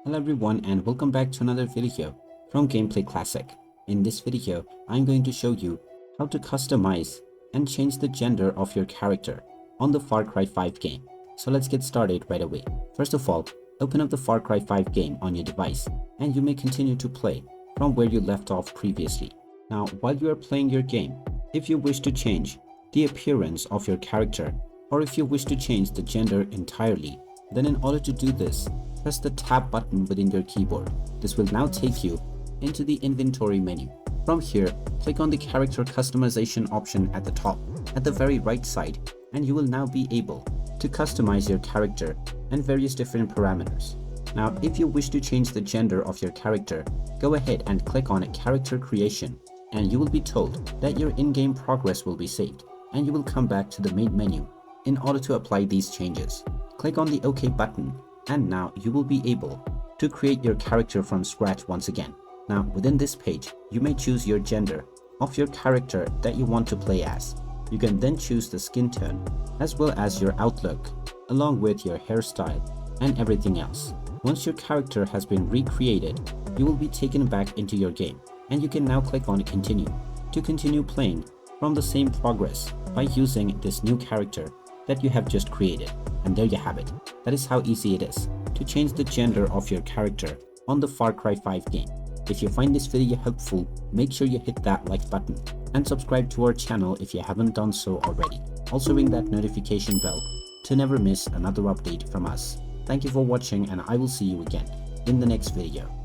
Hello everyone and welcome back to another video from Gameplay Classic. In this video, I'm going to show you how to customize and change the gender of your character on the Far Cry 5 game. So let's get started right away. First of all, open up the Far Cry 5 game on your device and you may continue to play from where you left off previously. Now, while you are playing your game, if you wish to change the appearance of your character or if you wish to change the gender entirely, then in order to do this, press the tab button within your keyboard. This will now take you into the inventory menu. From here, click on the character customization option at the top, at the very right side, and you will now be able to customize your character and various different parameters. Now, if you wish to change the gender of your character, go ahead and click on character creation, and you will be told that your in-game progress will be saved, and you will come back to the main menu in order to apply these changes. Click on the OK button, and now you will be able to create your character from scratch once again. Now, within this page, you may choose your gender of your character that you want to play as. You can then choose the skin tone as well as your outlook, along with your hairstyle and everything else. Once your character has been recreated, you will be taken back into your game, and you can now click on continue to continue playing from the same progress by using this new character that you have just created. And there you have it. That is how easy it is to change the gender of your character on the Far Cry 5 game. If you find this video helpful, make sure you hit that like button and subscribe to our channel if you haven't done so already. Also ring that notification bell to never miss another update from us. Thank you for watching, and I will see you again in the next video.